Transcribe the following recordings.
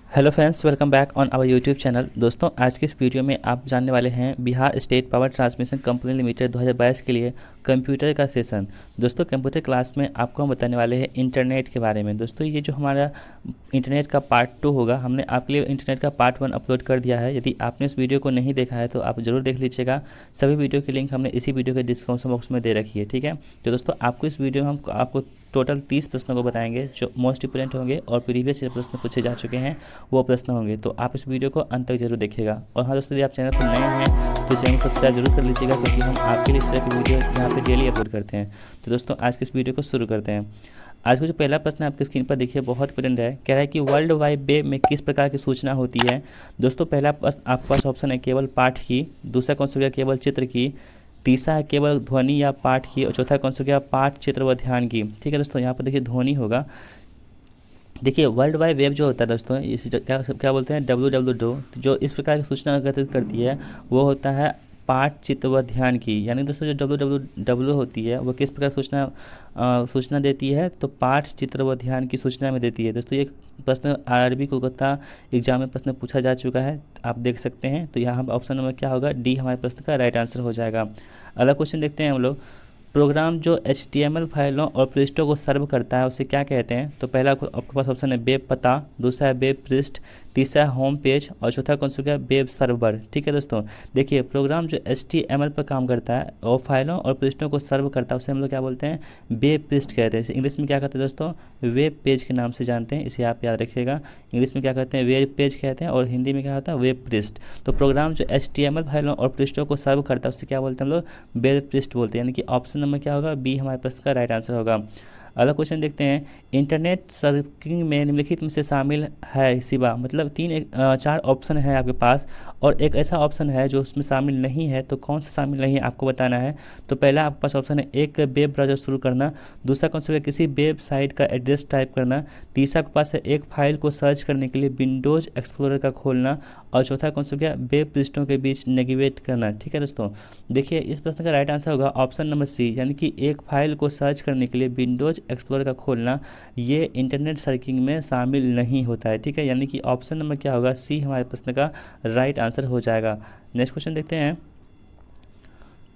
Hello friends, welcome back on our YouTube channel. दोस्तों, आज की इस वीडियो में आप जानने वाले हैं Bihar state power transmission company limited 2022 के लिए कंप्यूटर का सेशन। दोस्तों, कंप्यूटर क्लास में आपको हम बताने वाले हैं इंटरनेट के बारे में। दोस्तों, ये जो हमारा इंटरनेट का पार्ट 2 होगा, हमने आपके लिए इंटरनेट का पार्ट 1 अपलोड कर दिया है। यदि आपने इस वीडियो को नहीं देखा है तो आप ज़रूर देख लीजिएगा। सभी वीडियो की लिंक हमने इसी वीडियो के डिस्क्रिप्शन बॉक्स में दे रखी है, ठीक है। तो दोस्तों, आपको इस वीडियो में हम आपको टोटल 30 प्रश्नों को बताएंगे जो मोस्ट इंपोर्टेंट होंगे और प्रीवियस प्रश्न पूछे जा चुके हैं वो प्रश्न होंगे। तो आप इस वीडियो को अंत तक जरूर देखिएगा। और हाँ दोस्तों, यदि आप चैनल पर नए हैं तो चैनल को सब्सक्राइब जरूर कर लीजिएगा, क्योंकि हम आपके लिए इस तरह की वीडियो यहाँ पे डेली अपलोड करते हैं। तो दोस्तों, आज के इस वीडियो को शुरू करते हैं। आज का जो पहला प्रश्न आपकी स्क्रीन पर देखिए, बहुत इंपोर्टेंट है। कह रहा है कि वर्ल्ड वाइड वेब में किस प्रकार की सूचना होती है। दोस्तों, पहला प्रश्न आपके पास ऑप्शन है केवल पाठ की, दूसरा कौन सा हो गया केवल चित्र की, तीसरा है केवल ध्वनि या पाठ की, और चौथा कौन सा हो गया पाठ, चित्र व ध्यान की। ठीक है दोस्तों, यहाँ पर देखिए ध्वनि होगा। देखिए, वर्ल्ड वाइड वेब जो होता है दोस्तों, इस क्या बोलते हैं www, जो इस प्रकार की सूचना एकत्रित करती है वो होता है पाठ, चित्र व ध्यान की। यानी दोस्तों, जो www होती है वो किस प्रकार सूचना देती है, तो पाठ, चित्र व ध्यान की सूचना में देती है। दोस्तों, ये प्रश्न आरआरबी कोलकाता एग्जाम में प्रश्न पूछा जा चुका है, आप देख सकते हैं। तो यहाँ ऑप्शन नंबर क्या होगा, डी हमारे प्रश्न का राइट आंसर हो जाएगा। अगला क्वेश्चन देखते हैं हम लोग। प्रोग्राम जो HTML फाइलों और पृष्ठों को सर्व करता है उसे क्या कहते हैं। तो पहला आपके पास ऑप्शन है वेब पता, दूसरा है वेब पृष्ठ, तीसरा है होम पेज, और चौथा कौन सा है वेब सर्वर। ठीक है दोस्तों, देखिए प्रोग्राम जो HTML पर काम करता है और फाइलों और पृष्ठों को सर्व करता है उसे हम लोग क्या बोलते हैं, वेब पृष्ठ कहते हैं। इसे इंग्लिश में क्या कहते हैं दोस्तों, वेब पेज के नाम से जानते हैं, इसे आप याद रखिएगा। इंग्लिश में क्या कहते हैं, वेब पेज कहते हैं, और हिंदी में क्या होता है, वेब पृष्ठ। तो प्रोग्राम जो HTML फाइलों और पृष्ठों को सर्व करता है उसे क्या बोलते हैं हम लोग, वेब पृष्ठ बोलते हैं। यानी कि ऑप्शन नंबर क्या होगा, बी हमारे प्रश्न का राइट आंसर होगा। अगला क्वेश्चन देखते हैं। इंटरनेट सर्फिंग में निम्नलिखित में से शामिल है सिवा, मतलब चार ऑप्शन है आपके पास और एक ऐसा ऑप्शन है जो उसमें शामिल नहीं है। तो कौन सा शामिल नहीं है आपको बताना है। तो पहला आपके पास ऑप्शन है एक वेब ब्राउज़र शुरू करना, दूसरा कौन सा है किसी वेबसाइट का एड्रेस टाइप करना, तीसरा आपके पास है एक फाइल को सर्च करने के लिए विंडोज़ एक्सप्लोरर का खोलना, और चौथा कौन सा क्या वेब पृष्ठों के बीच नेविगेट करना। ठीक है दोस्तों, देखिए इस प्रश्न का राइट आंसर होगा ऑप्शन नंबर सी, यानी कि एक फाइल को सर्च करने के लिए विंडोज़ एक्सप्लोरर का खोलना, ये इंटरनेट सर्चिंग में शामिल नहीं होता है। ठीक है, यानी कि ऑप्शन नंबर क्या होगा, सी हमारे प्रश्न का राइट आंसर हो जाएगा। नेक्स्ट क्वेश्चन देखते हैं।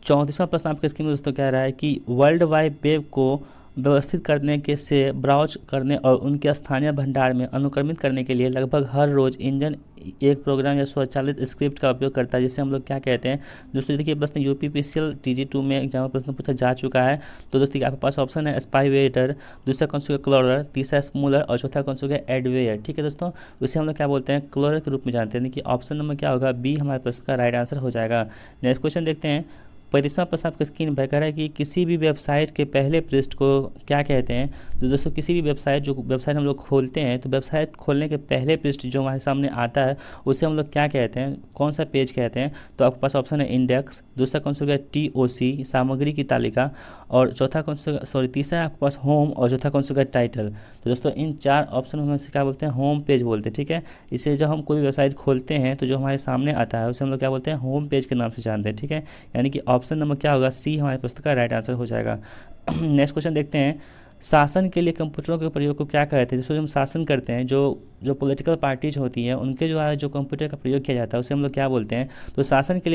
34वां प्रश्न आपके स्क्रीन में दोस्तों कह रहा है कि वर्ल्ड वाइड वेब को व्यवस्थित करने के से ब्राउज करने और उनके स्थानीय भंडार में अनुक्रमित करने के लिए लगभग हर रोज़ इंजन एक प्रोग्राम या स्वचालित स्क्रिप्ट का उपयोग करता है, जिसे हम लोग क्या कहते हैं। दोस्तों देखिए, प्रश्न UPPCL TG2 में एग्जाम में प्रश्न पूछा जा चुका है। तो दोस्तों आपके पास ऑप्शन है स्पाईवेयर, दूसरा कौन सा क्लोरर, तीसरा स्मूलर, और चौथा कौन सा एडवेयर। ठीक है दोस्तों, उसे हम लोग क्या बोलते हैं, क्लोरर के रूप में जानते हैं। यानी कि ऑप्शन नंबर क्या होगा, बी हमारे प्रश्न का राइट आंसर हो जाएगा। नेक्स्ट क्वेश्चन देखते हैं। 35वां प्रश्न आपकी स्क्रीन पर कह रहा है कि किसी भी वेबसाइट के पहले पृष्ठ को क्या कहते हैं। तो दोस्तों, किसी भी वेबसाइट हम लोग खोलते हैं तो वेबसाइट खोलने के पहले पृष्ठ जो हमारे सामने आता है उसे हम लोग क्या कहते हैं, कौन सा पेज कहते हैं। तो आपके पास ऑप्शन है इंडेक्स, दूसरा कौन सा होगा TOC सामग्री की तालिका, और चौथा कौन सा तीसरा आपके पास होम, और चौथा कौन सा होगा टाइटल। तो दोस्तों इन चार ऑप्शन में से क्या बोलते हैं, होम पेज बोलते हैं। ठीक है, इसे जब हम कोई वेबसाइट खोलते हैं तो जो हमारे सामने आता है उसे हम लोग क्या बोलते हैं, होम पेज के नाम से जानते हैं। ठीक है, यानी कि ऑप्शन नंबर क्या होगा, सी हमारे प्रश्न का राइट आंसर हो जाएगा। नेक्स्ट क्वेश्चन देखते हैं। शासन के लिए कंप्यूटरों के प्रयोग को क्या कहते हैं। जैसे हम शासन करते हैं, जो पॉलिटिकल पार्टीज होती हैं उनके द्वारा जो कंप्यूटर का प्रयोग किया जाता है उसे हम लोग क्या बोलते हैं। तो शासन के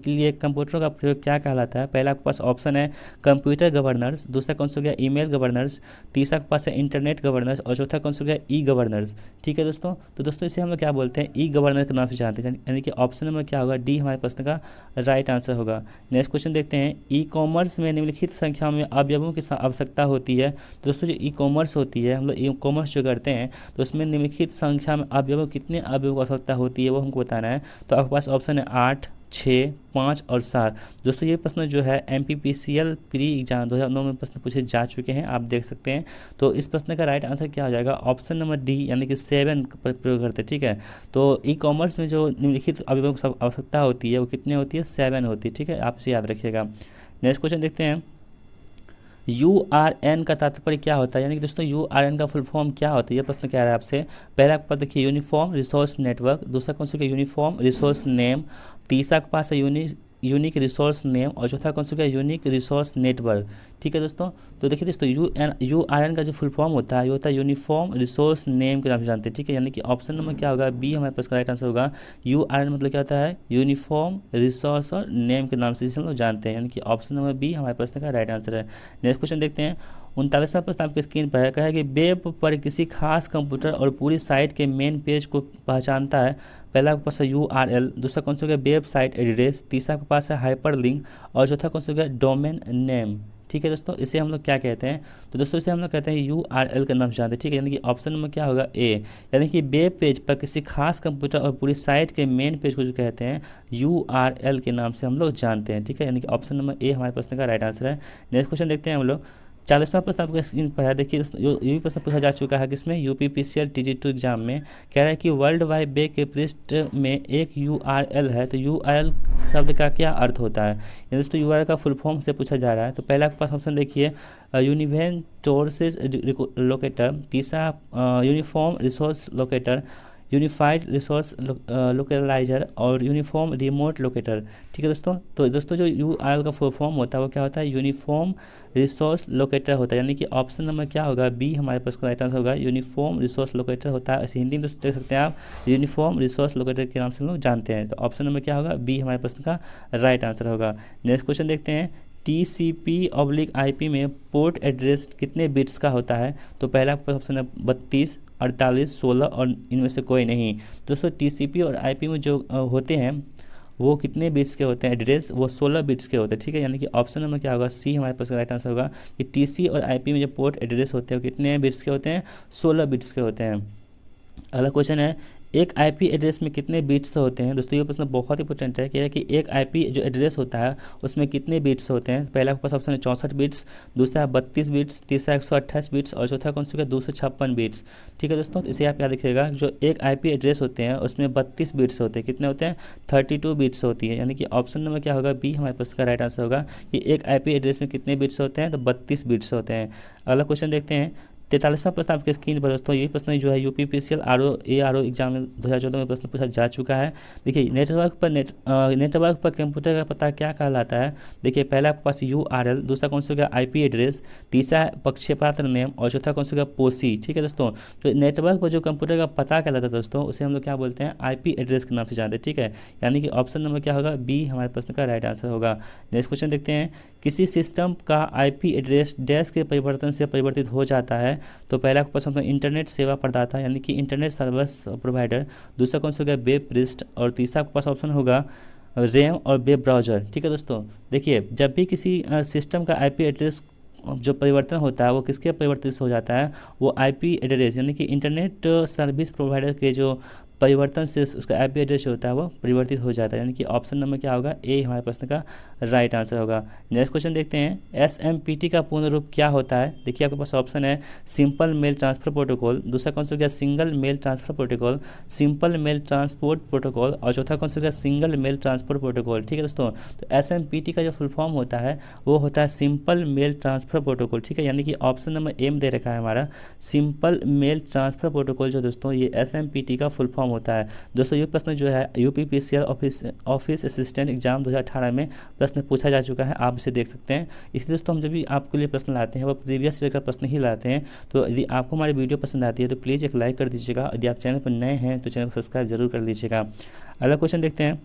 लिए कंप्यूटरों का प्रयोग क्या कहलाता है। पहला आपके पास ऑप्शन है कंप्यूटर गवर्नर्स, दूसरा कौन सा हो गया ईमेल गवर्नर्स, तीसरा आपके पास है इंटरनेट गवर्नर्स, और चौथा कौन सा हो गया ई गवर्नर्स। ठीक है दोस्तों, तो दोस्तों इसे हम लोग क्या बोलते हैं, ई गवर्नर के नाम से जानते हैं। यानी कि ऑप्शन नंबर क्या होगा, डी हमारे प्रश्न का राइट आंसर होगा। नेक्स्ट क्वेश्चन देखते हैं। ई कॉमर्स में निम्नलिखित संख्या में अवयवों की आवश्यकता होती है। दोस्तों, जो ई कॉमर्स होती है, हम लोग ई कॉमर्स जो करते हैं तो उसमें निम्नलिखित संख्या में अवयवों कितने अवयवों की आवश्यकता होती है वो हमको बताना है। तो आपके पास ऑप्शन है 8, 6, 5 और 7। दोस्तों ये प्रश्न जो है MPPCL प्री एग्जाम 2009 में प्रश्न पूछे जा चुके हैं, आप देख सकते हैं। तो इस प्रश्न का राइट आंसर क्या हो जाएगा, ऑप्शन नंबर डी, यानी कि 7 पर प्रयोग करते हैं। ठीक है, तो ई कॉमर्स में जो निम्नलिखित अवयवों की आवश्यकता होती है वो कितने होती है, 7 होती है। ठीक है, आप इसे याद रखिएगा। नेक्स्ट क्वेश्चन देखते हैं। URN का तात्पर्य क्या होता है। यानी कि दोस्तों URN का फुल फॉर्म क्या होता है, ये प्रश्न कह रहा है आपसे। पहला आपके पास देखिए यूनिफॉर्म रिसोर्स नेटवर्क, दूसरा कौन सा यूनिफॉर्म रिसोर्स नेम, तीसरा के पास है यूनिक रिसोर्स नेम और चौथा कौन सा यूनिक रिसोर्स नेटवर्क। ठीक है दोस्तों, तो देखिए दोस्तों URN का जो फुल फॉर्म होता है ये होता है यूनिफॉर्म रिसोर्स नेम के नाम से जानते हैं। ठीक है, यानी कि ऑप्शन नंबर क्या होगा, बी हमारे पास का राइट आंसर होगा। URN मतलब क्या होता है, यूनिफॉर्म रिसोर्स और नेम के नाम से जिसे हम लोग जानते हैं, यानी कि ऑप्शन नंबर बी हमारे पास का राइट आंसर है। नेक्स्ट क्वेश्चन देखते हैं। 39वां प्रश्न आपके स्क्रीन पर है, कहा है कि वेब पर किसी खास कंप्यूटर और पूरी साइट के मेन पेज को पहचानता है। पहला आपके पास है URL, दूसरा कौन सा हो गया वेबसाइट एड्रेस, तीसरा आपके पास है हाइपरलिंक और चौथा कौन सा हो गया डोमेन नेम। ठीक है दोस्तों, इसे हम लोग क्या कहते हैं, तो दोस्तों इसे हम लोग कहते हैं URL का नाम जानते हैं। ठीक है, यानी कि ऑप्शन नंबर क्या होगा ए, यानी कि वेब पेज पर किसी खास कंप्यूटर और पूरी साइट के मेन पेज को जो कहते हैं URL के नाम से हम लोग जानते हैं। ठीक है, यानी कि ऑप्शन नंबर ए हमारे प्रश्न का राइट आंसर है। नेक्स्ट क्वेश्चन देखते हैं हम लोग। 40वां प्रश्न आपके स्क्रीन पर है, देखिए ये भी प्रश्न पूछा जा चुका है किसमें, UPPCL TG2 एग्जाम में। कह रहा है कि वर्ल्ड वाइड वेब के पृष्ठ में एक URL है, तो URL शब्द का क्या अर्थ होता है। ये दोस्तों URL का फुल फॉर्म से पूछा जा रहा है। तो पहला आपके पास ऑप्शन देखिए यूनिवेंटोर्स लोकेटर, तीसरा uniform resource locator, unified resource localiser और यूनिफॉर्म रिमोट लोकेटर। ठीक है दोस्तों, तो दोस्तों जो URL का फुल फॉर्म होता है वो क्या होता है, यूनिफॉर्म रिसोर्स लोकेटर होता है, यानी कि ऑप्शन नंबर क्या होगा, बी हमारे पास का राइट आंसर होगा। यूनिफॉर्म रिसोर्स लोकेटर होता है, इसे हिंदी में दोस्तों देख सकते हैं आप, यूनिफॉर्म रिसोर्स लोकेटर के नाम से हम लोग जानते हैं। तो ऑप्शन नंबर क्या होगा, बी हमारे प्रश्न का राइट आंसर होगा। नेक्स्ट क्वेश्चन देखते हैं। TCP/IP में पोर्ट एड्रेस कितने बिट्स का होता है, तो पहला आपका ऑप्शन है 32, 48, 16 और इनमें से कोई नहीं। दोस्तों TCP और IP में जो होते हैं वो कितने बिट्स के होते हैं एड्रेस, वो 16 बिट्स के होते हैं। ठीक है, यानी कि ऑप्शन नंबर क्या होगा, सी हमारे पास राइट आंसर होगा कि TC और IP में जो पोर्ट एड्रेस होते हैं वो कितने बिट्स के होते हैं, 16 बिट्स के होते हैं। अगला क्वेश्चन है, एक IP एड्रेस में कितने बिट्स होते हैं। दोस्तों ये प्रश्न बहुत इंपॉर्टेंट है, कह रहा है कि एक IP जो एड्रेस होता है उसमें कितने बिट्स होते हैं। पहला आपके पास ऑप्शन है 64 बिट्स, दूसरा है 32 बिट्स, तीसरा 128 बिट्स और चौथा कौन सा 256 बिट्स। ठीक है दोस्तों, तो इसे आप याद रखिएगा, जो एक IP एड्रेस होते हैं उसमें 32 बिट्स होते हैं, कितने होते हैं 32 बिट्स होती है, यानी कि ऑप्शन नंबर क्या होगा, बी हमारे पास का राइट आंसर होगा कि एक IP एड्रेस में कितने बिट्स होते हैं, तो 32 बिट्स होते हैं। अगला क्वेश्चन देखते हैं। 43वां प्रश्न आपके स्क्रीन पर दोस्तों, ये प्रश्न जो है UPPCL ARO एग्जाम में 2014 में प्रश्न पूछा जा चुका है। देखिए नेटवर्क पर कंप्यूटर का पता क्या कहलाता है। देखिए पहला आपके पास URL, दूसरा कौन सा होगा IP एड्रेस, तीसरा प्रक्षेपात्र नेम और चौथा कौन सा होगा पोसी। ठीक है दोस्तों, तो नेटवर्क पर जो कंप्यूटर का पता कहलाता है दोस्तों उसे हम लोग क्या बोलते हैं, IP एड्रेस के नाम से जानते हैं। ठीक है, यानी कि ऑप्शन नंबर क्या होगा, बी हमारे प्रश्न का राइट आंसर होगा। नेक्स्ट क्वेश्चन देखते हैं। किसी सिस्टम का IP एड्रेस डैश के परिवर्तन से परिवर्तित हो जाता है, तो पहला आपके पास इंटरनेट सेवा प्रदाता यानी कि इंटरनेट सर्विस प्रोवाइडर, दूसरा कौन सा होगा वेब पृष्ठ और तीसरा आपके पास ऑप्शन होगा रैम और वेब ब्राउज़र। ठीक है दोस्तों, देखिए जब भी किसी सिस्टम का IP एड्रेस जो परिवर्तन होता है वो किसके परिवर्तित हो जाता है, वो IP एड्रेस यानी कि इंटरनेट सर्विस प्रोवाइडर के जो परिवर्तन से उसका IP एड्रेस जो होता है वो परिवर्तित हो जाता है, यानी कि ऑप्शन नंबर क्या होगा, ए हमारे प्रश्न का राइट आंसर होगा। नेक्स्ट क्वेश्चन देखते हैं। SMPT का पूर्ण रूप क्या होता है। देखिए आपके पास ऑप्शन है सिंपल मेल ट्रांसफर प्रोटोकॉल, दूसरा कौन सा हो गया single mail transfer protocol, simple mail transport protocol और चौथा कौन सा हो गया सिंगल मेल ट्रांसपोर्ट प्रोटोकॉल। ठीक है दोस्तों, तो SMPT का जो फुल फॉर्म होता है वो होता है सिंपल मेल ट्रांसफर प्रोटोकॉल। ठीक है, यानी कि ऑप्शन नंबर एम दे रखा है हमारा सिंपल मेल ट्रांसफर प्रोटोकॉल, जो दोस्तों ये SMPT का फुल फॉर्म होता है। दोस्तों ये प्रश्न जो है UPPCL ऑफिस असिस्टेंट एग्जाम 2018 में प्रश्न पूछा जा चुका है, आप इसे देख सकते हैं। इसलिए दोस्तों हम जब भी आपके लिए प्रश्न लाते हैं वो प्रीवियस ईयर का प्रश्न ही लाते हैं। तो यदि आपको हमारी वीडियो पसंद आती है तो प्लीज़ एक लाइक कर दीजिएगा, यदि आप चैनल पर नए हैं तो चैनल को सब्सक्राइब जरूर कर लीजिएगा। अगला क्वेश्चन देखते हैं।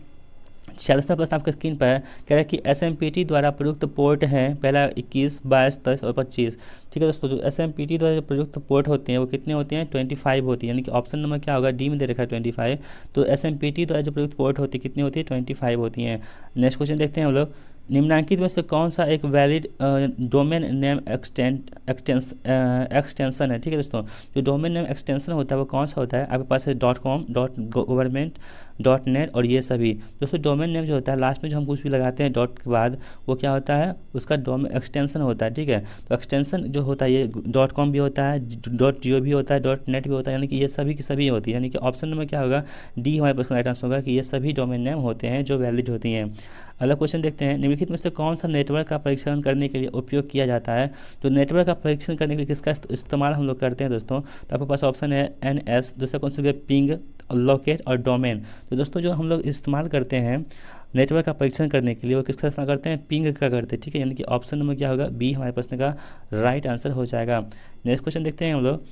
46वां प्रश्न आपके स्क्रीन पर है, कह रहा है कि SMPT द्वारा प्रयुक्त पोर्ट हैं, पहला 21, 22, 23 और 25। ठीक है दोस्तों, जो SMPT द्वारा जो प्रयुक्त पोर्ट होते हैं वो कितने होते हैं, 25 होती है, यानी कि ऑप्शन नंबर क्या होगा, डी में दे रखा है 25। तो SMPT द्वारा जो प्रयुक्त पोर्ट होती है कितनी होती है, 25 होती हैं। नेक्स्ट क्वेश्चन देखते हैं हम लोग। निम्नलिखित में से कौन सा एक वैलिड डोमेन नेम एक्सटेंशन है। ठीक है दोस्तों, जो डोमेन नेम एक्सटेंशन होता है वो कौन सा होता है, आपके पास है .com, .government, .net और ये सभी। दोस्तों डोमेन नेम जो होता है लास्ट में जो हम कुछ भी लगाते हैं डॉट के बाद वो क्या होता है, उसका डोमेन एक्सटेंशन होता है। ठीक है, तो एक्सटेंशन जो होता है ये .com भी होता है, .gov भी होता है, .net भी होता है, यानी कि ये सभी की सभी होती है, यानी कि ऑप्शन नंबर क्या होगा, डी हमारे पास राइट आंसर होगा कि ये सभी डोमेन नेम होते हैं जो वैलिड होती हैं। अगला क्वेश्चन देखते हैं। निम्नलिखित में से कौन सा नेटवर्क का परीक्षण करने के लिए उपयोग किया जाता है। तो नेटवर्क का परीक्षण करने के लिए किसका इस्तेमाल हम लोग करते हैं दोस्तों, तो आपके पास ऑप्शन है NS, दूसरा कौन सा पिंग, लोकेट और डोमेन। तो दोस्तों जो हम लोग इस्तेमाल करते हैं नेटवर्क का परीक्षण करने के लिए वो किसका इस्तेमाल करते हैं, पिंग का करते हैं, ठीक है। यानी कि ऑप्शन नंबर क्या होगा, बी हमारे प्रश्न का राइट आंसर हो जाएगा। नेक्स्ट क्वेश्चन देखते हैं हम लोग।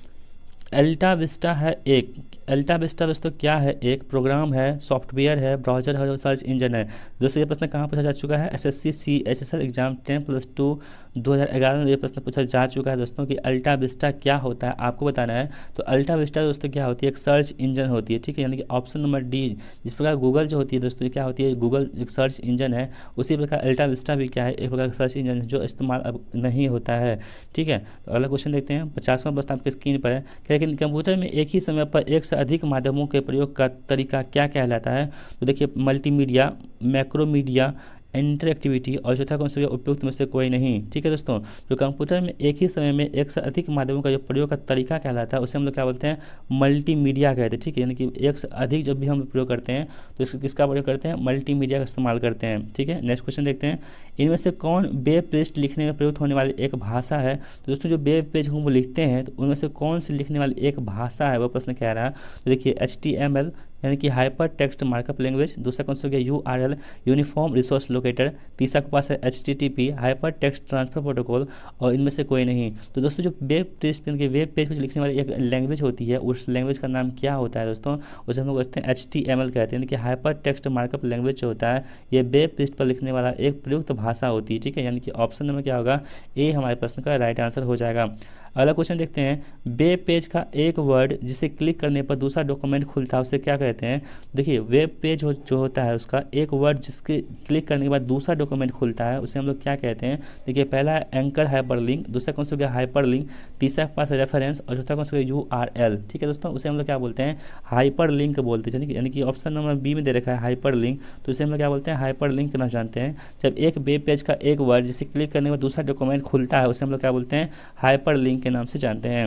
अल्टा विस्टा है एक, अल्टा विस्टा दोस्तों क्या है, एक प्रोग्राम है, सॉफ्टवेयर है, ब्राउजर है और सर्च इंजन है। दोस्तों ये प्रश्न कहाँ पूछा जा चुका है, एसएससी CHSL एग्जाम 10+2 2011 में ये प्रश्न पूछा जा चुका है दोस्तों कि अल्टा विस्टा क्या होता है, आपको बताना है। तो अल्टा विस्टा दोस्तों क्या होती है, एक सर्च इंजन होती है, ठीक है। यानी कि ऑप्शन नंबर डी, जिस प्रकार गूगल जो होती है दोस्तों ये क्या होती है, गूगल एक सर्च इंजन है, उसी प्रकार अल्टा विस्टा भी क्या है, एक प्रकार का सर्च इंजन है जो इस्तेमाल अब नहीं होता है, ठीक है। तो अगला क्वेश्चन देखते हैं। 50वां प्रश्न आपके स्क्रीन पर है, लेकिन कंप्यूटर में एक ही समय पर एक से अधिक माध्यमों के प्रयोग का तरीका क्या कहलाता है। तो देखिए मल्टीमीडिया, मैक्रोमीडिया, इंटरएक्टिविटी और चौथा कौन सा उपयुक्त में से कोई नहीं, ठीक है दोस्तों। जो कंप्यूटर में एक ही समय में एक से अधिक माध्यमों का जो प्रयोग का तरीका कहलाता है उसे हम लोग क्या बोलते हैं, मल्टीमीडिया कहते हैं, ठीक है। यानी कि एक से अधिक जब भी हम प्रयोग करते हैं तो इसका किसका प्रयोग करते हैं, मल्टीमीडिया का इस्तेमाल करते हैं, ठीक है। नेक्स्ट क्वेश्चन देखते हैं। इनमें से कौन वेब पेज लिखने में प्रयुक्त होने वाली एक भाषा है। तो दोस्तों जो वेब पेज हम लिखते हैं तो उनमें से कौन सी लिखने वाली एक भाषा है, वो प्रश्न कह रहा है। तो देखिए HTML यानी कि हाइपर टेक्स्ट मार्कअप लैंग्वेज, दूसरा कौन सा हो गया URL यूनिफॉर्म रिसोर्स लोकेटर, तीसरा के पास है HTTP hyper text transfer protocol और इनमें से कोई नहीं। तो दोस्तों जो वेब पेज पर लिखने वाली एक लैंग्वेज होती है उस लैंग्वेज का नाम क्या होता है दोस्तों, उसे हम लोग कहते हैं HTML कहते हैं। यानी कि हाइपर टेक्स्ट मार्कअप लैंग्वेज जो होता है ये वेब पेज पर लिखने वाला एक प्रयुक्त भाषा होती है, ठीक है। यानी कि ऑप्शन नंबर क्या होगा, ए हमारे प्रश्न का राइट आंसर हो जाएगा। अगला क्वेश्चन देखते हैं। वेब पेज का एक वर्ड जिसे क्लिक करने पर दूसरा डॉक्यूमेंट खुलता है उसे क्या कहते हैं। देखिए वेब पेज जो होता है उसका एक वर्ड जिसके क्लिक करने के बाद दूसरा डॉक्यूमेंट खुलता है उसे हम लोग क्या कहते हैं। देखिए पहला है एंकर हाइपरलिंक, दूसरा कौन सा हो गया हाइपरलिंक, तीसरा के पास रेफरेंस और चौथा कौन सा हो गया URL, ठीक है दोस्तों। उसे हम लोग क्या बोलते हैं, हाइपरलिंक बोलते हैं। यानी कि ऑप्शन नंबर बी में दे रखा है हाइपरलिंक, तो इसे हम लोग क्या बोलते हैं, हाइपरलिंक करना जानते हैं। जब एक वेब पेज का एक वर्ड जिसे क्लिक करने के बाद दूसरा डॉक्यूमेंट खुलता है उसे हम लोग क्या बोलते हैं, हाइपरलिंक के नाम से जानते हैं।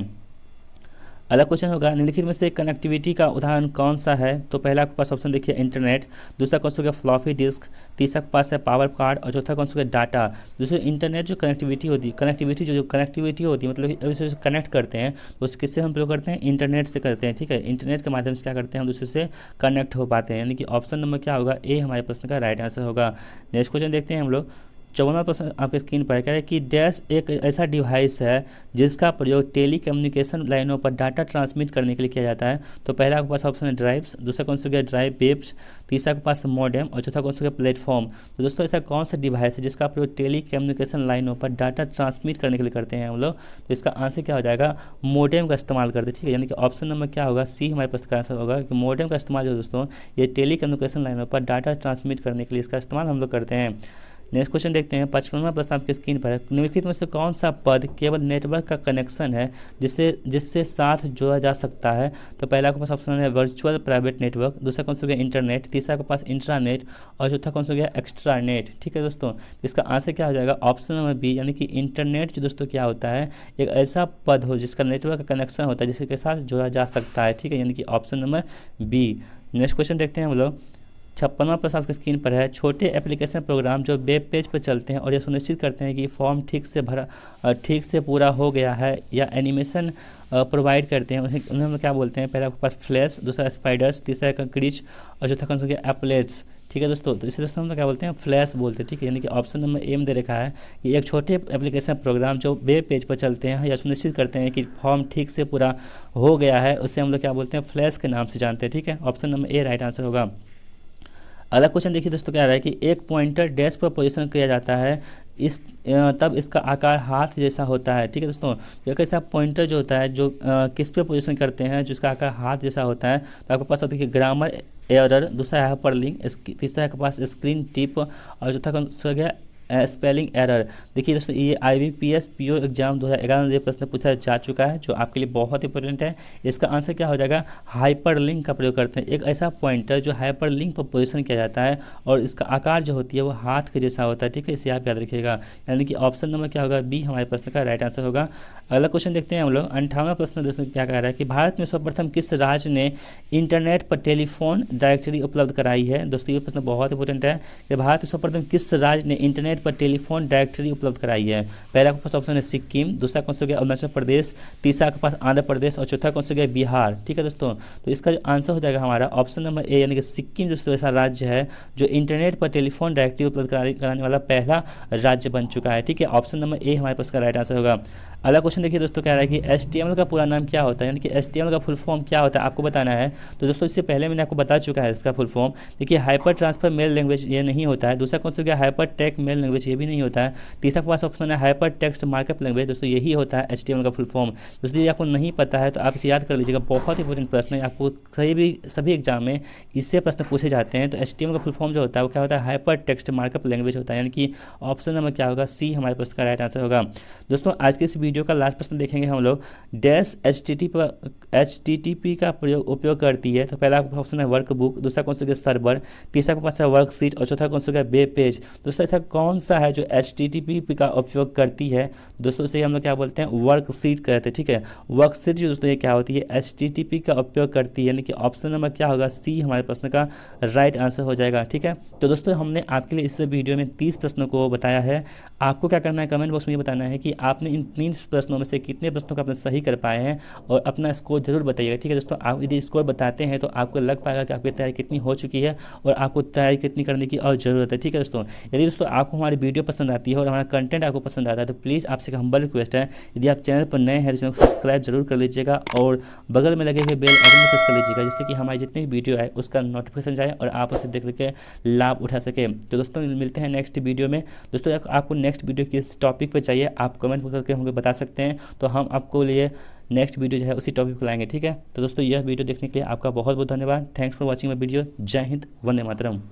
अगला क्वेश्चन होगा निम्नलिखित में से कनेक्टिविटी का उदाहरण कौन सा है। तो पहला के पास ऑप्शन देखिए इंटरनेट, दूसरा कौन सा हो गया फ्लॉपी डिस्क, तीसरा के पास है पावर कार्ड और चौथा कौन सा हो गया डाटा। दूसरे इंटरनेट जो कनेक्टिविटी होती है, कनेक्टिविटी होती है मतलब एक दूसरे से कनेक्ट करते हैं तो उस किससे हम प्रयोग करते हैं, इंटरनेट से करते हैं, ठीक है। इंटरनेट के माध्यम से क्या करते हैं, हम दूसरे से कनेक्ट हो पाते हैं। यानी कि ऑप्शन नंबर क्या होगा, ए हमारे प्रश्न का राइट आंसर होगा। नेक्स्ट क्वेश्चन देखते हैं हम लोग। 54वां प्रश्न आपके स्क्रीन पर कह रहा है कि डैश एक ऐसा डिवाइस है जिसका प्रयोग टेली कम्युनिकेशन लाइनों पर डाटा ट्रांसमिट करने के लिए किया जाता है। तो पहला आपके पास ऑप्शन है ड्राइव्स, दूसरा कौन सा गया ड्राइव वेब्स, तीसरा के पास मॉडेम और चौथा कौन सा गया प्लेटफॉर्म। तो दोस्तों ऐसा कौन सा डिवाइस है जिसका प्रयोग टेली कम्युनिकेशन लाइनों पर डाटा ट्रांसमिट करने के लिए करते हैं हम लोग। तो इसका आंसर क्या हो जाएगा, मॉडेम का इस्तेमाल करते हैं, ठीक है। यानी कि ऑप्शन नंबर क्या होगा, सी हमारे पास का आंसर होगा कि मॉडेम का इस्तेमाल जो दोस्तों ये टेली कम्युनिकेशन लाइनों पर डाटा ट्रांसमिट करने के लिए इसका इस्तेमाल हम लोग करते हैं। नेक्स्ट क्वेश्चन देखते हैं। 55वां प्रश्न आपके स्क्रीन पर है। निम्नलिखित में से कौन सा पद केवल नेटवर्क का कनेक्शन है जिससे साथ जोड़ा जा सकता है। तो पहला के पास ऑप्शन है वर्चुअल प्राइवेट नेटवर्क, दूसरा कौन सा हो गया इंटरनेट, तीसरा के पास इंट्रानेट और चौथा कौन सा हो गया एक्स्ट्रानेट, ठीक है दोस्तों। इसका आंसर क्या हो जाएगा, ऑप्शन नंबर बी यानी कि इंटरनेट जो दोस्तों क्या होता है, एक ऐसा पद हो जिसका नेटवर्क का कनेक्शन होता है जिसके साथ जोड़ा जा सकता है, ठीक है। यानी कि option number B. Next question देखते हैं हम लोग। 56वां प्रश्न आपकी स्क्रीन पर है। छोटे एप्लीकेशन प्रोग्राम जो वेब पेज पर चलते हैं और यह सुनिश्चित करते हैं कि फॉर्म ठीक से पूरा हो गया है या एनिमेशन प्रोवाइड करते हैं उन्हें हम क्या बोलते हैं। पहला आपके पास फ्लैश, दूसरा स्पाइडर्स, तीसरा का क्रीच और चौथा कौन सा गया एप्लेट्स, ठीक है दोस्तों। तो इसे दोस्तों हम क्या बोलते हैं, फ्लैश बोलते हैं, ठीक है। यानी कि ऑप्शन नंबर ए में दे रखा है कि एक छोटे एप्लीकेशन प्रोग्राम जो वेब पेज पर चलते हैं या सुनिश्चित करते हैं कि फॉर्म ठीक से पूरा हो गया है उसे हम लोग क्या बोलते हैं, फ्लैश के नाम से जानते हैं, ठीक है। Option number A right answer होगा। अगला क्वेश्चन देखिए दोस्तों क्या रहा है कि एक पॉइंटर डैश पर पोजीशन किया जाता है तब इसका आकार हाथ जैसा होता है, ठीक है दोस्तों। एक ऐसा पॉइंटर जो होता है जो किस पे पोजीशन करते हैं जिसका आकार हाथ जैसा होता है। तो आपके पास देखिए ग्रामर एरर, दूसरा है हाइपरलिंक, तीसरा के पास स्क्रीन टिप और चौथा कौन सा गया स्पेलिंग एरर। देखिए दोस्तों ये IBPS PO एग्जाम 2011 में प्रश्न पूछा जा चुका है जो आपके लिए बहुत इंपॉर्टेंट है। इसका आंसर क्या हो जाएगा, हाइपरलिंक का प्रयोग करते हैं। एक ऐसा पॉइंटर जो हाइपरलिंक पर पोजीशन किया जाता है और इसका आकार जो होती है वो हाथ के जैसा होता है, ठीक है। इसे आप याद रखिएगा। यानी कि ऑप्शन नंबर क्या होगा, बी हमारे प्रश्न का राइट आंसर होगा। अगला क्वेश्चन देखते हैं हम लोग। 58वां प्रश्न दोस्तों क्या कह रहा है कि भारत में सर्वप्रथम किस राज्य ने इंटरनेट पर टेलीफोन डायरेक्टरी उपलब्ध कराई है। दोस्तों ये प्रश्न बहुत इंपॉर्टेंट है कि भारत में सर्वप्रथम किस राज्य ने इंटरनेट पर टेलीफोन डायरेक्टरी उपलब्ध कराई है? पहला आपके पास ऑप्शन है सिक्किम, दूसरा कौन सा हो गया अरुणाचल प्रदेश, तीसरा आपके पास आंध्र प्रदेश और चौथा कौन सा हो गया बिहार। ठीक है दोस्तों, तो इसका जो आंसर हो जाएगा हमारा ऑप्शन नंबर ए यानी कि सिक्किम जो ऐसा राज्य है जो इंटरनेट पर टेलीफोन डायरेक्टरी उपलब्ध कराने वाला पहला राज्य बन चुका है। ठीक है, ऑप्शन नंबर ए हमारे पास का राइट आंसर होगा। अगला क्वेश्चन देखिए दोस्तों, कह रहा है कि HTML का पूरा नाम क्या होता है, यानी कि HTML का फुल फॉर्म क्या होता है आपको बताना है। तो दोस्तों इससे पहले मैंने आपको बता चुका है इसका फुल फॉर्म। देखिए हाइपर ट्रांसफर मेल लैंग्वेज ये नहीं होता है, दूसरा कौन सा हो गया हाइपर टेक्स्ट मेल लैंग्वेज ये भी नहीं होता है, तीसरा के पास ऑप्शन है हाइपर टेक्स्ट मार्कअप लैंग्वेज, दोस्तों यही होता है HTML का फुल फॉर्म। दोस्तों ये आपको नहीं पता है तो आप इसे याद कर लीजिएगा, बहुत इंपॉर्टेंट प्रश्न है, आपको सभी एग्जाम में इससे प्रश्न पूछे जाते हैं। तो HTML का फुल फॉर्म जो होता है वो क्या होता है हाइपर टेक्स्ट मार्कअप लैंग्वेज होता है, यानी कि ऑप्शन नंबर क्या होगा सी हमारे प्रश्न का राइट आंसर होगा। दोस्तों आज के इस वीडियो का लास्ट प्रश्न देखेंगे हम लोग, डैश HTTP का उपयोग करती है। तो पहला ऑप्शन है वर्क बुक, दूसरा कौन सा गया सर्वर, तीसरा के पास है वर्कशीट और चौथा कौन सा गया वेब पेज। दोस्तों ऐसा कौन सा है जो HTTP का उपयोग करती है? दोस्तों इसे हम लोग क्या बोलते हैं वर्कशीट कहते हैं। ठीक है, वर्कशीट जो दोस्तों ये क्या होती है HTTP का उपयोग करती है, यानी कि ऑप्शन नंबर क्या होगा सी हमारे प्रश्न का राइट आंसर हो जाएगा। ठीक है, तो दोस्तों हमने आपके लिए इस वीडियो में 30 प्रश्नों को बताया है। आपको क्या करना है कमेंट बॉक्स में ये बताना है कि आपने इन 30 प्रश्नों में से कितने प्रश्नों को आपने सही कर पाए हैं और अपना स्कोर जरूर बताइएगा। ठीक है दोस्तों, आप यदि स्कोर बताते हैं तो आपको लग पाएगा कि आपकी तैयारी कितनी हो चुकी है और आपको तैयारी कितनी करने की और ज़रूरत है। ठीक है दोस्तों, यदि दोस्तों आपको हमारी वीडियो पसंद आती है और हमारा कंटेंट आपको पसंद आता है तो प्लीज़ आपसे हम्बल रिक्वेस्ट है, यदि आप चैनल पर नए हैं तो चैनल को सब्सक्राइब जरूर कर लीजिएगा और बगल में लगे हुए बेल आइकन को प्रेस कर लीजिएगा, जिससे कि हमारी जितनी भी वीडियो है उसका नोटिफिकेशन जाए और आप उसे देख के लाभ उठा सके। तो दोस्तों मिलते हैं नेक्स्ट वीडियो में। दोस्तों आपको नेक्स्ट वीडियो किस टॉपिक पर चाहिए आप कमेंट करके हमें बता सकते हैं, तो हम आपको लिए नेक्स्ट वीडियो जो है उसी टॉपिक पर लाएंगे। ठीक है, तो दोस्तों यह वीडियो देखने के लिए आपका बहुत बहुत धन्यवाद। Thanks for watching my video. जय हिंद, वंदे मातरम।